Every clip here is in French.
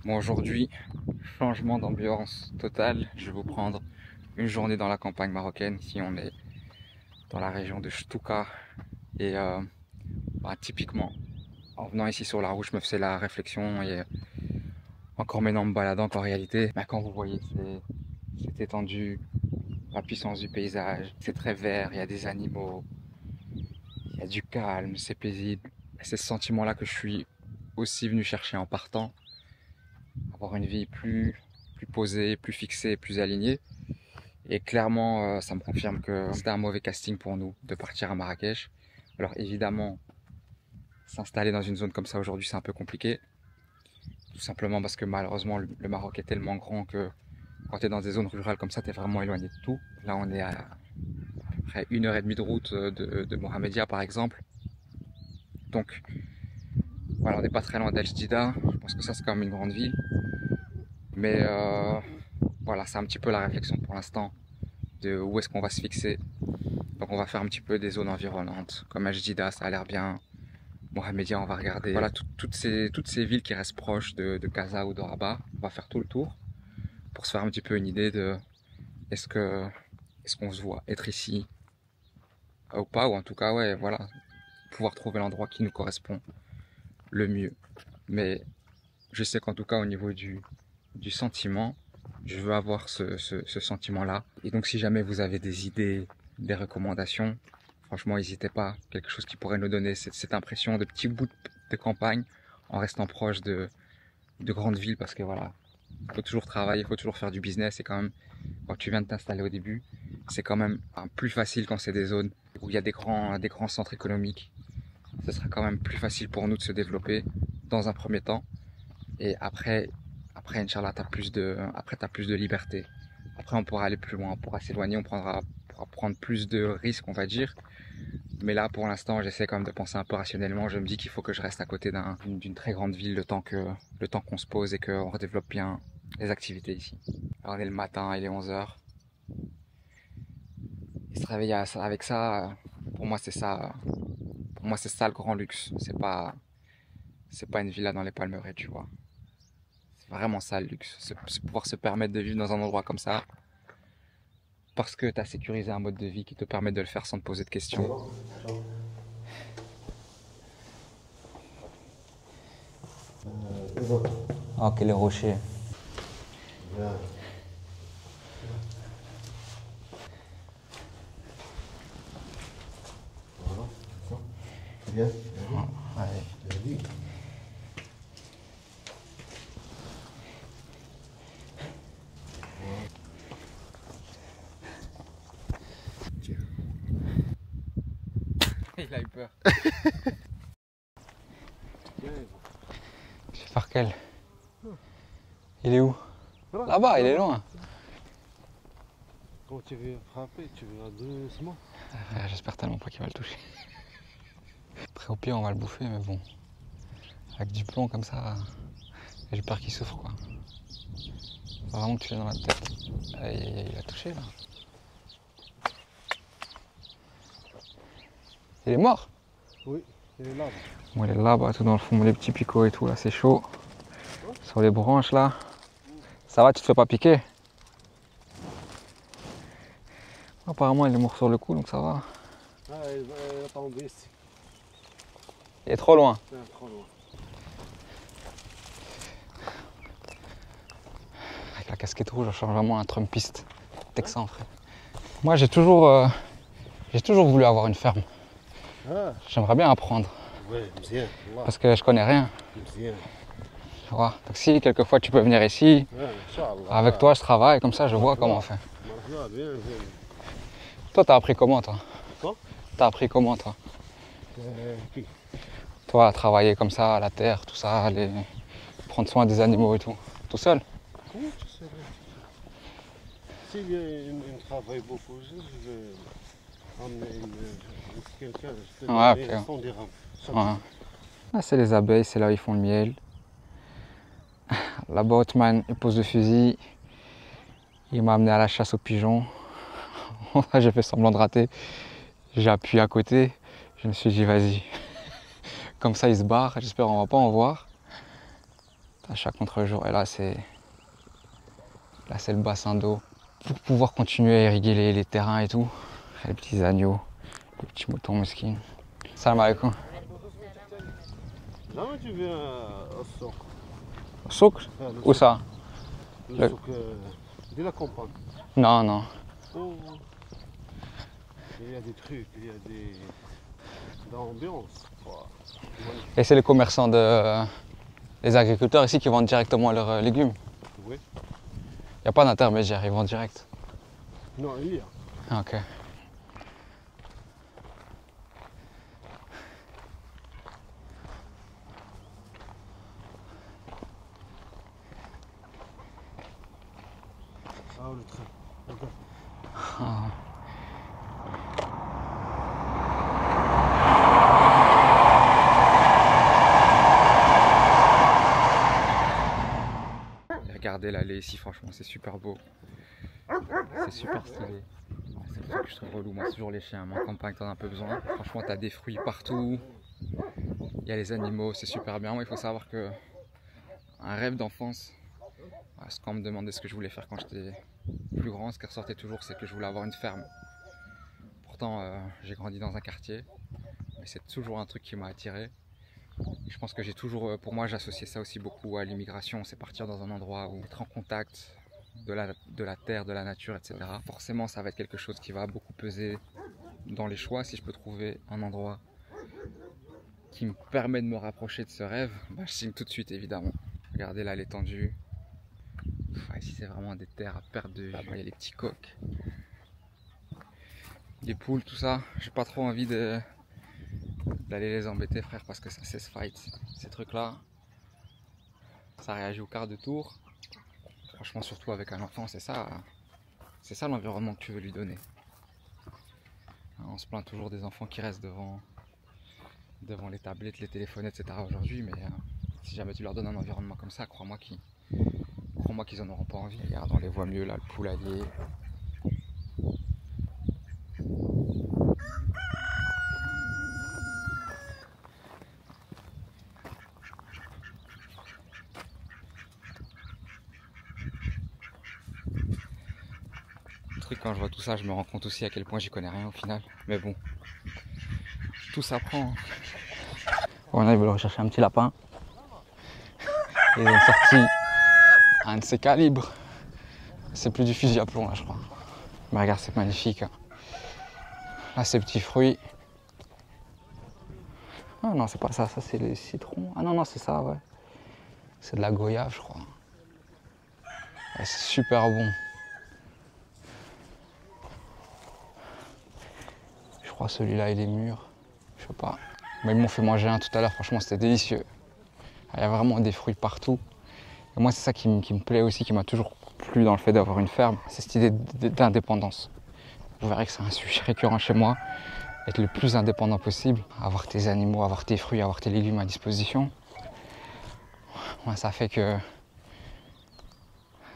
Bon, aujourd'hui, changement d'ambiance total. Je vais vous prendre une journée dans la campagne marocaine. Ici, on est dans la région de Ch'touka. Et typiquement, en venant ici sur la route, je me faisais la réflexion et encore maintenant en me baladant qu'en réalité, quand vous voyez cette étendue, la puissance du paysage, c'est très vert, il y a des animaux, il y a du calme, c'est paisible. C'est ce sentiment-là que je suis aussi venu chercher en partant. Avoir une vie plus posée, plus fixée, plus alignée. Et clairement, ça me confirme que c'était un mauvais casting pour nous de partir à Marrakech. Alors évidemment, s'installer dans une zone comme ça aujourd'hui, c'est un peu compliqué. Tout simplement parce que malheureusement, le Maroc est tellement grand que quand tu es dans des zones rurales comme ça, tu es vraiment éloigné de tout. Là, on est à peu près 1 heure et demie de route de Mohamedia, par exemple. Donc, voilà, on n'est pas très loin d'El Jadida. Je pense que ça, c'est quand même une grande ville. Mais voilà, c'est un petit peu la réflexion pour l'instant de où est-ce qu'on va se fixer. Donc on va faire un petit peu des zones environnantes. Comme El Jadida, ça a l'air bien. Mohamedia, on va regarder. Voilà, toutes ces villes qui restent proches de Casa ou de Rabat. On va faire tout le tour pour se faire un petit peu une idée de est-ce qu'on se voit être ici ou pas, ou en tout cas, ouais, voilà, pouvoir trouver l'endroit qui nous correspond le mieux. Mais je sais qu'en tout cas, au niveau du sentiment, je veux avoir ce sentiment-là. Et donc, si jamais vous avez des idées, des recommandations, franchement, n'hésitez pas. Quelque chose qui pourrait nous donner cette impression de petits bouts de campagne en restant proche de grandes villes, parce que voilà, il faut toujours travailler, il faut toujours faire du business. Et quand même, quand tu viens de t'installer au début, c'est quand même plus facile quand c'est des zones où il y a des grands centres économiques. Ce sera quand même plus facile pour nous de se développer dans un premier temps. Et après, Inch'Allah, t'as plus de liberté. Après, on pourra aller plus loin, on pourra s'éloigner, pourra prendre plus de risques, on va dire. Mais là, pour l'instant, j'essaie quand même de penser un peu rationnellement. Je me dis qu'il faut que je reste à côté d'une très grande ville le temps qu'on se pose et qu'on redéveloppe bien les activités ici. Alors, on est le matin, il est 11 h. Et se réveiller avec ça, pour moi, c'est ça. Pour moi, c'est ça le grand luxe. C'est pas une villa dans les Palmeraies, tu vois. C'est vraiment ça le luxe. C'est pouvoir se permettre de vivre dans un endroit comme ça. Parce que tu as sécurisé un mode de vie qui te permet de le faire sans te poser de questions. Ah, quel rocher. Bien. Allez. Il a eu peur. Je vais faire quel? Il est où? Là-bas, il est loin. Quand tu veux frapper, tu verras doucement. J'espère tellement pas qu'il va le toucher. Après, au pire, on va le bouffer, mais bon. Avec du plomb comme ça, j'ai peur qu'il souffre, quoi. Faut vraiment que tu l'aies dans la tête. Aïe, aïe, aïe, il a touché, là. Il est mort? Oui, il est là. Bon, il est là-bas, tout dans le fond, les petits picots et tout, là, c'est chaud. Sur les branches, là. Ça va, tu te fais pas piquer? Apparemment, il est mort sur le coup, donc ça va. Ah, il va tomber ici. Il est trop loin. C'est trop loin. Avec la casquette rouge, on change vraiment un Trumpiste texan, frère. Moi, j'ai toujours voulu avoir une ferme. Ah, J'aimerais bien apprendre. ouais, bien. Parce que je connais rien. Bien. Tu vois. Donc si quelquefois tu peux venir ici, Ouais, Inch'Allah. avec toi je travaille, comme ça je vois comment on fait. Bien, bien. Toi t'as appris comment toi? Quoi? T'as appris comment toi? Qui? Toi à travailler comme ça, à la terre, tout ça, prendre soin des animaux et tout. Tout seul? Comment tu sais? S'il travaille beaucoup, je vais emmener quelqu'un. Je te Ouais, donne après, 100 dirhams. ouais. Ah, c'est les abeilles, c'est là où ils font le miel. Là-bas, Othman, il pose le fusil. Il m'a amené à la chasse aux pigeons. J'ai fait semblant de rater. J'ai appuyé à côté. Je me suis dit, vas-y. Comme ça, il se barre. J'espère qu'on va pas en voir. à chaque contre-jour. Et là, c'est le bassin d'eau. Pour pouvoir continuer à irriguer les terrains et tout. Les petits agneaux, les petits moutons mesquins. Salam alaikum. Jamais tu viens au souk. Au souk? Où ça? Le souk de la campagne. Non, non. Oh. Il y a des trucs, il y a des d'ambiance. Wow. Et c'est les commerçants les agriculteurs ici qui vendent directement leurs légumes. Oui. Il n'y a pas d'intermédiaire, ils vendent direct. Non, il y a. Ah, ok. Ah, le train. Regarde. Ah. Regardez l'allée ici, franchement, c'est super beau. C'est super stylé. C'est le truc que je trouve relou, moi, c'est toujours les chiens. Mais en campagne, t'en as un peu besoin. Franchement, t'as des fruits partout. Il y a les animaux, c'est super bien. Moi, il faut savoir que un rêve d'enfance, ce qu'on me demandait ce que je voulais faire quand j'étais plus grand, ce qui ressortait toujours, c'est que je voulais avoir une ferme. Pourtant, j'ai grandi dans un quartier, mais c'est toujours un truc qui m'a attiré. Je pense que j'ai toujours, pour moi, j'associais ça aussi beaucoup à l'immigration. C'est partir dans un endroit où être en contact de la terre, de la nature, etc. Forcément, ça va être quelque chose qui va beaucoup peser dans les choix. Si je peux trouver un endroit qui me permet de me rapprocher de ce rêve, bah, je signe tout de suite, évidemment. Regardez là l'étendue. Ici, c'est vraiment des terres à perte de vue. Il y a les petits coqs, les poules, tout ça. J'ai pas trop envie d'aller les embêter, frère, parce que ça cesse fight. Ces trucs-là, ça réagit au quart de tour. Franchement, surtout avec un enfant, c'est ça l'environnement que tu veux lui donner. On se plaint toujours des enfants qui restent devant les tablettes, les téléphones, etc. aujourd'hui, mais si jamais tu leur donnes un environnement comme ça, crois-moi qu'ils en auront pas envie. Regarde, on les voit mieux là, le poulailler. Quand je vois tout ça, je me rends compte aussi à quel point j'y connais rien au final. Mais bon, tout s'apprend. On a voulu rechercher un petit lapin. Ils ont sorti un de ces calibres. C'est plus du fusil à plomb là, je crois. Mais regarde, c'est magnifique. Là, ces petits fruits. Ah non, c'est pas ça, ça c'est les citrons. Ah non, non, c'est ça, ouais. C'est de la goyave, je crois. Ouais, c'est super bon. Je crois celui-là il est mûr, je sais pas. Mais ils m'ont fait manger un tout à l'heure, franchement c'était délicieux. Il y a vraiment des fruits partout. Et moi c'est ça qui me plaît aussi, qui m'a toujours plu dans le fait d'avoir une ferme, c'est cette idée d'indépendance. Vous verrez que c'est un sujet récurrent chez moi, être le plus indépendant possible, avoir tes animaux, avoir tes fruits, avoir tes légumes à disposition. Ouais, ça fait que...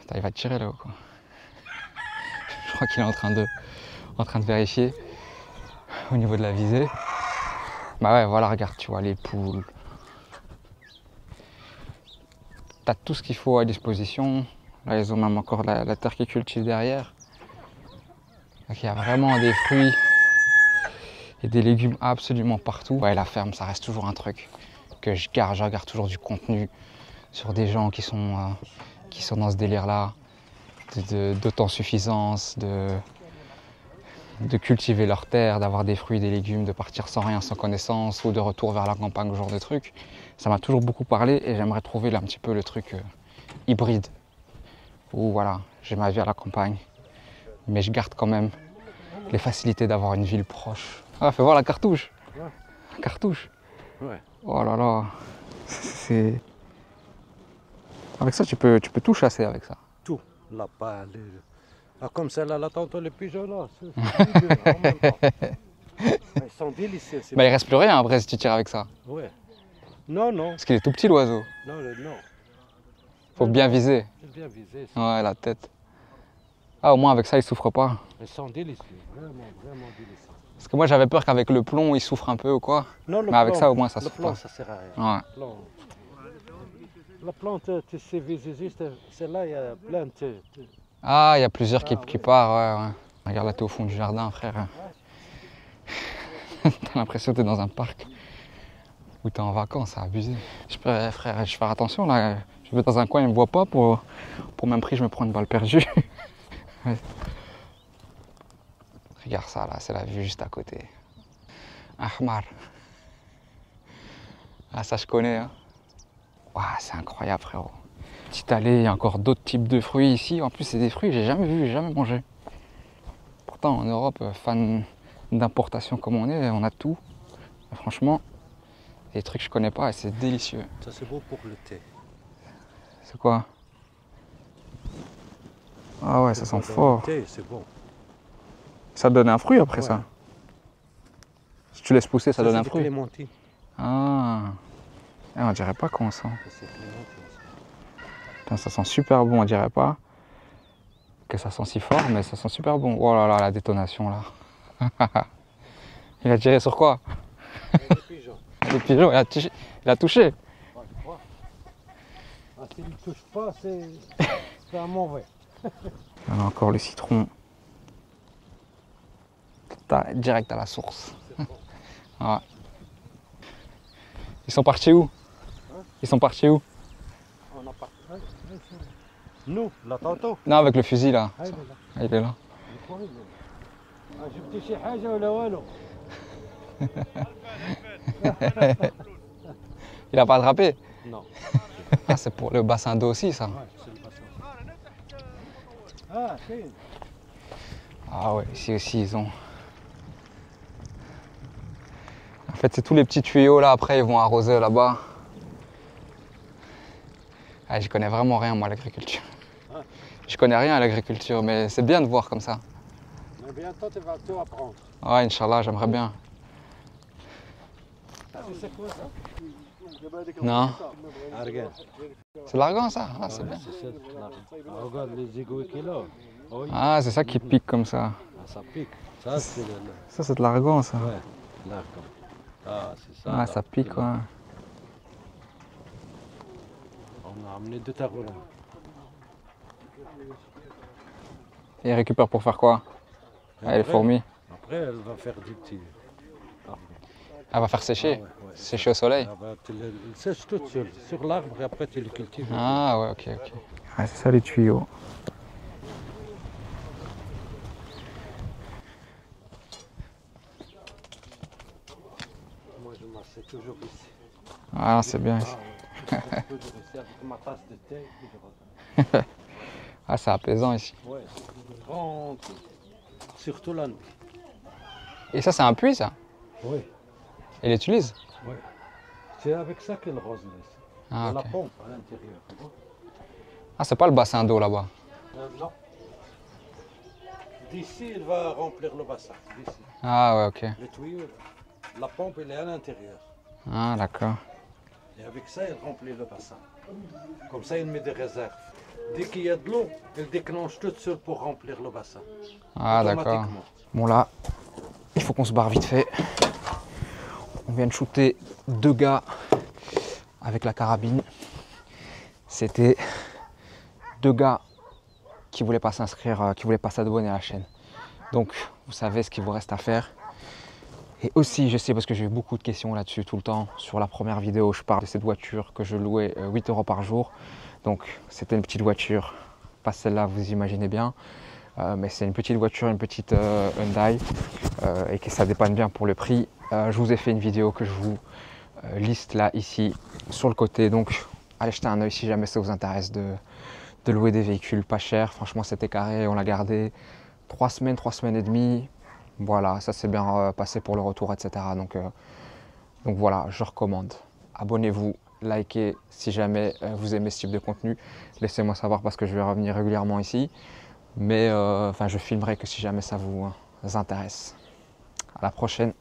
Attends, il va tirer là-haut quoi. Je crois qu'il est en train de vérifier au niveau de la visée. Bah ouais, voilà, regarde, tu vois, les poules. T'as tout ce qu'il faut à disposition. Là, ils ont même encore la terre qui cultive derrière. Donc il y a vraiment des fruits et des légumes absolument partout. Ouais, la ferme, ça reste toujours un truc que je garde. Je regarde toujours du contenu sur des gens qui sont dans ce délire-là, d'autosuffisance, de cultiver leur terre, d'avoir des fruits, des légumes, de partir sans rien, sans connaissance, ou de retour vers la campagne, ce genre de trucs. Ça m'a toujours beaucoup parlé et j'aimerais trouver là un petit peu le truc hybride, où voilà, j'ai ma vie à la campagne, mais je garde quand même les facilités d'avoir une ville proche. Ah, fais voir la cartouche. Ouais. La cartouche. Ouais. Oh là là, c'est... Avec ça, tu peux tout chasser avec ça. Tout. La palle. Ah, comme celle-là, là, tantôt, les pigeons là. En même temps. Ils sont délicieux. Bah, il reste plus rien après si tu tires avec ça. Ouais. Non, non. Parce qu'il est tout petit l'oiseau. Non, non. Faut bien viser. Bien visé. Ouais, la tête. Ah, au moins avec ça, il souffre pas. Ils sont délicieux. Vraiment, vraiment délicieux. Parce que moi, j'avais peur qu'avec le plomb, il souffre un peu ou quoi. Non, mais avec ça, au moins, ça le souffre plomb, pas. ça sert à rien. Ouais. La plante, tu sais, celle-là, il y a plein de... Ah, il y a plusieurs qui partent, ouais. Regarde là, t'es au fond du jardin, frère. T'as l'impression que t'es dans un parc où t'es en vacances, c'est abusé. Frère, je vais faire attention là. Je vais dans un coin, il me voit pas. Pour même prix, je me prends une balle perdue. Ouais. Regarde ça là, c'est la vue juste à côté. Ahmar. Ah, ça je connais. Hein. Waouh, c'est incroyable, frérot. Petite allée, il y a encore d'autres types de fruits ici. En plus, c'est des fruits que j'ai jamais vus, j'ai jamais mangé. Pourtant, en Europe, fan d'importation comme on a tout. Et franchement, des trucs que je connais pas et c'est délicieux. Ça, c'est beau pour le thé. C'est quoi? Ah ouais, ça sent fort. Le thé, c'est bon. Ça donne un fruit après Ouais. ça. Si tu laisses pousser, ça donne un fruit. C'est clémentine. Ah. On dirait pas qu'on sent. C'est clémentine. Putain, ça sent super bon, on dirait pas que ça sent si fort, mais ça sent super bon. Oh là là, la détonation là. Il a tiré sur quoi? Les pigeons. Le pigeon, il a touché. Ouais, tu crois? Ah, s'il ne touche pas, c'est un mauvais. On a encore le citron. Direct à la source. Ouais. Ils sont partis où? Ils sont partis où? On a pas. Nous, là, tantôt. Non, avec le fusil là. Ah, il est là. Ah, il est là. جبتي شي حاجة ولا والو؟ Il a pas attrapé? Non. Ah, c'est pour le bassin d'eau aussi ça. Ouais, c'est le bassin. Ah, c'est. Ah ouais, ici aussi ils ont. En fait, c'est tous les petits tuyaux là, après ils vont arroser là-bas. Ah, j'y connais vraiment rien moi à l'agriculture. Je connais rien à l'agriculture, mais c'est bien de voir comme ça. Mais bientôt, tu vas tout apprendre. Ouais, Inch'Allah, j'aimerais bien. C'est quoi ça? Non, Ah, regarde. c'est de l'argan ça. Ah, c'est bien. C'est ça, regarde les aiguilles qu'il a. Oui. Ah, c'est ça qui pique comme ça. Ah, ça pique. Ça, c'est le. Ça, c'est de l'argan ça. Ouais, l'argan. Ah, c'est ça. Ah, là. ça pique, ouais. On a amené deux taroulins. Et il récupère pour faire quoi? Ah, les fourmis. Après, elle va faire du petit. Elle va faire sécher. Ah, ouais. Sécher au soleil. Elle sèche toute seule sur l'arbre et après tu le cultives. Ah ouais, ok. Ah, c'est ça les tuyaux. Moi je m'assieds toujours ici. Ah, c'est bien ici. Je reste toujours ici avec ma tasse de thé. Et je regarde. Ah, c'est apaisant ici. Ouais, tranquille. Surtout la nuit. Et ça, c'est un puits ça? Oui, Il l'utilise? oui. C'est avec ça qu'elle rose laisse. Ah, La ok. pompe à l'intérieur. tu vois. Ah, c'est pas le bassin d'eau là-bas. Non. D'ici, il va remplir le bassin. D'ici. Ah ouais, ok. Le tuyau, la pompe, elle est à l'intérieur. Ah, d'accord. Et avec ça, il remplit le bassin. Comme ça, il met des réserves. Dès qu'il y a de l'eau, elle déclenche toute seule pour remplir le bassin. Ah, d'accord. Automatiquement. Bon là, il faut qu'on se barre vite fait. On vient de shooter 2 gars avec la carabine. C'était 2 gars qui voulaient pas s'inscrire, qui voulaient pas s'abonner à la chaîne. Donc, vous savez ce qu'il vous reste à faire. Et aussi, je sais parce que j'ai eu beaucoup de questions là-dessus tout le temps. Sur la première vidéo, je parle de cette voiture que je louais 8 € par jour. Donc, c'était une petite voiture, pas celle-là, vous imaginez bien. Mais c'est une petite voiture, une petite Hyundai et que ça dépanne bien pour le prix. Je vous ai fait une vidéo que je vous liste là, ici, sur le côté. Donc, allez jeter un œil si jamais ça vous intéresse de louer des véhicules pas chers. Franchement, c'était carré, on l'a gardé 3 semaines et demie. Voilà, ça s'est bien passé pour le retour, etc. Donc voilà, je recommande. Abonnez-vous, likez si jamais vous aimez ce type de contenu. Laissez-moi savoir parce que je vais revenir régulièrement ici. Mais je filmerai que si jamais ça vous intéresse. À la prochaine.